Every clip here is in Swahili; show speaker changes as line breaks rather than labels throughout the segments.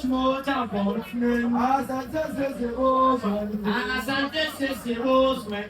mo tampon fún. Asante sese o sọ̀rọ̀. Asante sese o sọ̀rọ̀.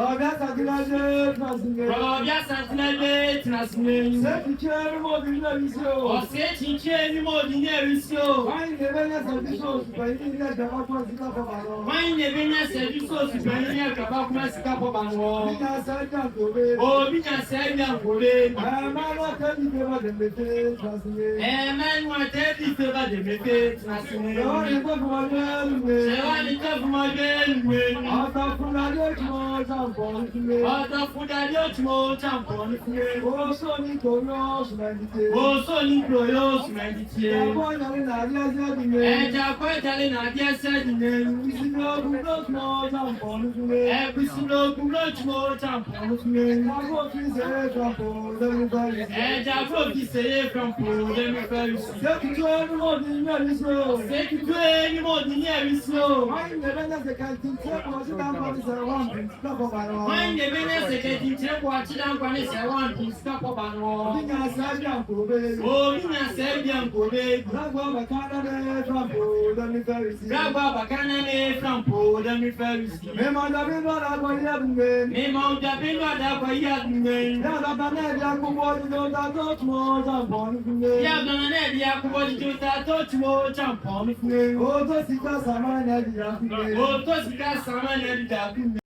Rọ̀bì Asantehene tìǹsìmẹ̀. Rọ̀bì Asantehene tìǹsìmẹ̀. Ṣé kìkì mo bí ní ẹ̀rí sí o? Ọ̀sẹ̀ kìkì mo bí ní ẹ̀rí sí o. Wáyé lè bẹ́ẹ̀ ní ẹsẹ̀ bí sọ̀rọ̀ pẹ̀lú ilé ìjọba fún ẹ̀sìká fọ́ bá lọ. Wáyé lè bẹ́ẹ̀ ní ẹsẹ̀ bí sọ̀rọ̀ pẹ̀lú ilé ìjọba fún ẹ̀sìká fọ́ bá lọ. Bí ní ẹsẹ̀ bí àǹkórè. O bí ní ẹsẹ̀ bí àǹkórè. Ẹ̀ẹ́mẹ́nu àtẹ́bí fẹ́ bá dẹ̀ mẹ́fẹ́ tìǹsìmẹ̀. Ẹ̀ẹ́mẹ́nu àtẹ́bí fẹ́ bá dẹ̀ mẹ́fẹ́ tìǹsìmẹ̀. Ṣèwọ́n ní tó fún ọdún ẹlùwẹ̀. Ṣèwọ́n ní tó fún ọdún ẹlùwẹ̀. Ọ̀tọ̀ fún adé òtún mọ́ jàǹpọ̀ nípìnlẹ̀. Ọ̀tọ̀ fún adé òtún mọ́ jàǹpọ̀ nípìnlẹ̀. Oṣó ní kòrò oṣù mẹ́díje. Oṣó ní kòrò oṣù mẹ́díje. Ẹ̀jẹ̀ kọ́ ìjàlẹ̀ nà bí ẹsẹ̀ dìde. Ẹ̀jẹ̀ kọ́ ìjàlẹ̀ nà bí ẹsẹ̀ dìde. Ìsinmi ogun ló tún mọ́ jàǹpọ̀ nípìnlẹ̀. Ìsinmi ogun ló tún mọ́ jàǹpọ̀ nípìnlẹ̀. Ẹ̀jẹ̀ kò fi ṣeré frampo lẹ́nu fẹ́rẹ̀. Ẹ̀jẹ̀ kò fi ṣeré frampo lẹ́nu fẹ́rẹ̀. Ṣèkìtú ẹni mọ̀ ní ní ẹ̀rí sí o. Ṣèkìtú ẹni mọ̀ ní ní ẹ̀rí sí o. Wọ́n ń lè bẹ́ẹ̀ ṣèkẹ́tì tí ó kọ́ sí dáńpọ̀ ní sẹ̀wọ̀n bí lọ́kọ̀ bá lọ. Wọ́n ń lè bẹ́ẹ̀ ṣèkẹ́tì tí ó kọ́ sí dáńpọ̀ ní sẹ̀wọ̀n bí lọ́kọ̀ bá lọ. Bí ní àṣẹ bí àǹkóbe. O bí ní àṣẹ bí àǹkóbe. Lágbó bàkánná ní frampo lẹ́nu fẹ́rẹ̀ sí. Lágbó bàkánná ní frampo lẹ́nu fẹ́rẹ̀ sí. Mímọ̀ dàbí lọ́dà kọ yíyá dùnmé. Mímọ̀ dàbí lọ́dà kọ yíyá dùnmé. Yàtọ̀ bá náà di akúbọ̀ dídó ta tó tún mọ́ jàǹpọ̀ nípìnlẹ̀. Yàtọ̀ náà di akúbọ̀ dídó ta tó tún mọ́ jàǹpọ̀ nípìnlẹ̀. O tó sì ká sàmá ní ẹ̀dì dàkúnlẹ̀. O tó sì ká sàmá ní ẹ̀dì dàkúnlẹ̀.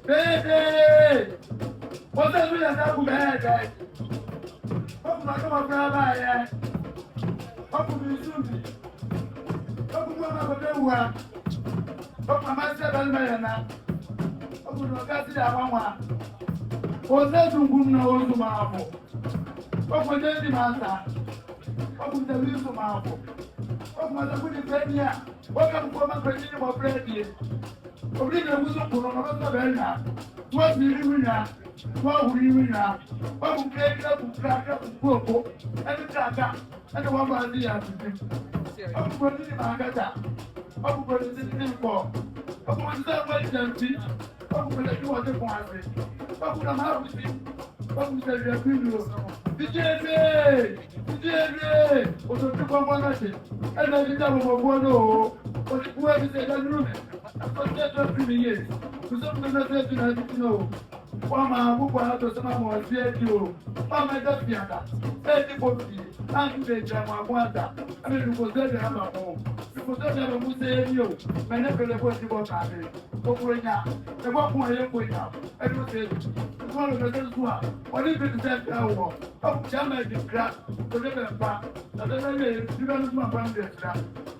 Bébè! Mo tẹ́ ìlú yẹn dákú bẹ́ẹ̀ dẹ́. Ọkùnrin ọdún ọmọ fẹ́ bá yẹ. Ọkùnrin ìsúnbì. Ọkùnrin ọmọ ọmọdé wà. Ọkùnrin ọmọ ẹsẹ̀ bẹ́ẹ̀ mẹ́yẹ̀ náà. Ọkùnrin ọgá sí àwọn wà. Òṣè dùnkùn náà ó sùn máa bọ̀. Ọkùnrin ẹni máa ta. Ọkùnrin tẹ̀lé sùn máa bọ̀. Ọkùnrin ọdún ní fẹ́ ní à. Wọ́n kà ń kó ọmọ pẹ̀lú ìmọ̀ búrẹ́dì. Òbí ni ewu sùn kùnú ọmọ sọ̀bẹ̀ ẹ̀ nà. Wọ́n fi rí wí nà. Wọ́n wù rí wí nà. Wọ́n kù kí ẹgbẹ́ kù kí ẹgbẹ́ kù kú òkú. Ẹni kàkà. Ẹni wọ́n máa ní àtúntì. Ọkùnrin ní màá gàdà. Ọkùnrin ní ní pọ̀. Ọkùnrin ní sẹ́wọ́n ìjẹ̀ǹtì. Ọkùnrin ní wọ́n ti fún àṣẹ. Ọkùnrin máa wù sí. Ọkùnrin tẹ̀lé ẹbí lò. Ìjẹ́bí! Ìjẹ́bí! Òṣèlú kọ́kọ́ náà ṣe. Ẹni ẹni jẹ́ gbogbo ọgbọ́n náà o. Òṣèlú ẹbí ṣe ẹjọ́ nínú rẹ̀. Àkọsí ẹjọ́ fi mi yé. Òṣèlú mi lọ́sẹ̀ ẹjọ́ náà ti náà o. Wọ́n máa púpọ̀ látọ̀ sí máa wọ̀ sí ẹjọ́ o. Wọ́n máa ẹjọ́ fi àdá. Bẹ́ẹ̀ ni kò fi láti lè jẹ àwọn àbọ̀ àdá. Ẹni ìdùkọ̀sẹ́ ẹ̀dẹ̀ náà máa mọ̀. Ìdùkọ̀sẹ́ ẹ̀dẹ̀ náà mú sí ẹni o. Mẹ́lẹ́pẹ̀lẹ́ fún ìdíbọ̀ kàdé. Gbogbo ìyá. Ẹgbọ́n fún ẹyẹ kò yà. Ẹni ó ṣe é. Ìfọ̀n lọ́dọ̀ tó sùn à. Wọ́n ní ibi ìṣẹ́ ìṣẹ́ wọ̀. Ọkùnrin ṣá máa di gra. Òṣèlú ẹ̀ bá. Àtẹ̀lẹ́ lè dúró ní sùn àbá ń lè gra.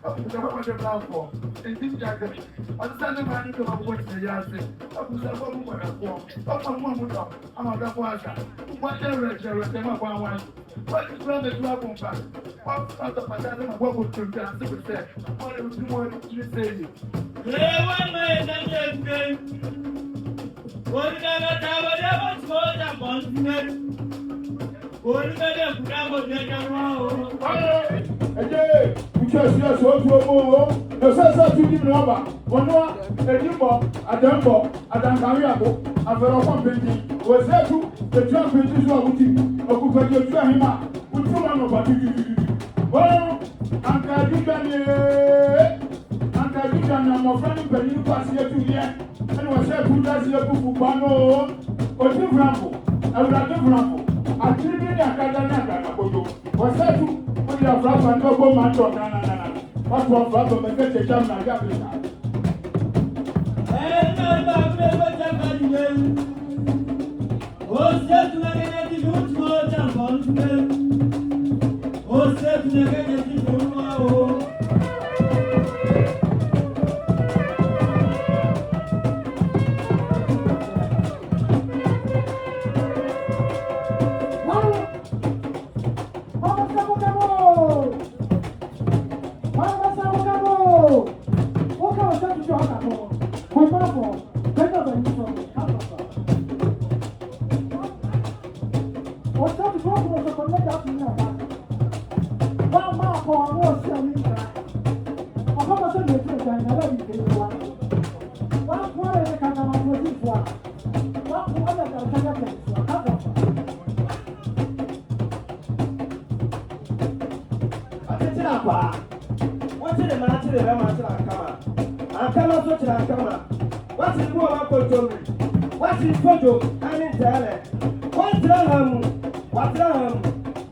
Ọkùnrin ṣá kọ́kọ́ ṣe bá fọ̀. Èyí ti jáde. Ọdún sáà ní máa ní kí wọ́n wọ́n ti yá sí. Ọkùnrin ṣá kọ́ mú padà fọ́. Ọkùnrin mú àmúdọ̀. Àwọn ọ̀dọ́ fún àṣà. Wọ́n jẹ́ rẹ̀ tẹ́ máa fọ́ àwọn àṣà. Wọ́n ti tún ẹ̀mẹ̀ tí wọ́n kún fà. Wọ́n sọ̀tọ̀ pàtàkì àti àwọn ọkùnrin tó ń tẹ̀ àti pẹ̀sẹ̀. Wọ́n lè tún wọ́n ti ṣe èyí. Wọ́n máa ń dájọ́ ìgbé. Oníkẹ́lẹ́ táwọn ọdẹ bó ti mọ́ ọjà pọ̀ ń sílẹ̀. Oníkẹ́lẹ́ kúrẹ́ bó ti ẹjọ́ wọn o.
Ẹjẹ́ ìjọ ìṣẹ́ ṣe ojú owó o. Ẹ̀sẹ̀sẹ̀ tún ní nọ́ọ̀bà. Wọ́n wá ẹ̀dínbọ̀, àdẹ́mbọ̀, àdàǹkàrí àbò, àfẹ́rọ̀kọ́ péjì. Òṣèlú ètò àpèjì sí ọ̀wùtì. Òkùnkùn ètò ẹ̀hìnmá. Ojú wọn nọ̀ bàtí títí. Wọ́n àǹkàdúgbà ni àǹkàdúgbà ni àmọ̀fẹ́ ní pẹ̀lú pàṣẹ ètò yẹ. Ẹni wọ́n ṣe é kú dásí ẹkú fùpá náà. Ojú fúnrafù, ẹ̀wùràdé fúnrafù, àti ní àkàdá ní àkàdá kojú. Wọ́n ṣẹ́ẹ̀tù wọ́n yà fúrafù àti ọgbọ́n máa ń tọ̀ nánà. Wọ́n tún fúrafù mẹ́kẹ́ ṣe jáàmù náà yàgbé náà.
the Ramasha and come out to Akama. What is more about Tomi? What is Photo? I mean, what Ram? What Ram?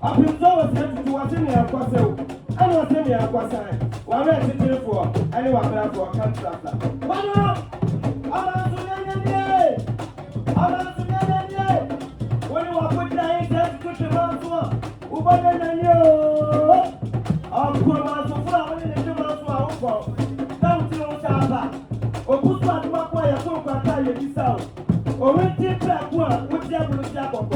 I've been so sent to what's in your Akwasidae. I was in your Akwasidae. One red sitting for anyone there for a contractor. One up! I'm when you are put down, that's good to run who better than you? I'll put on so far in the Juma. Down to Osaba. Or put one more way, I told my tire this out. Or when you take that one, which you have to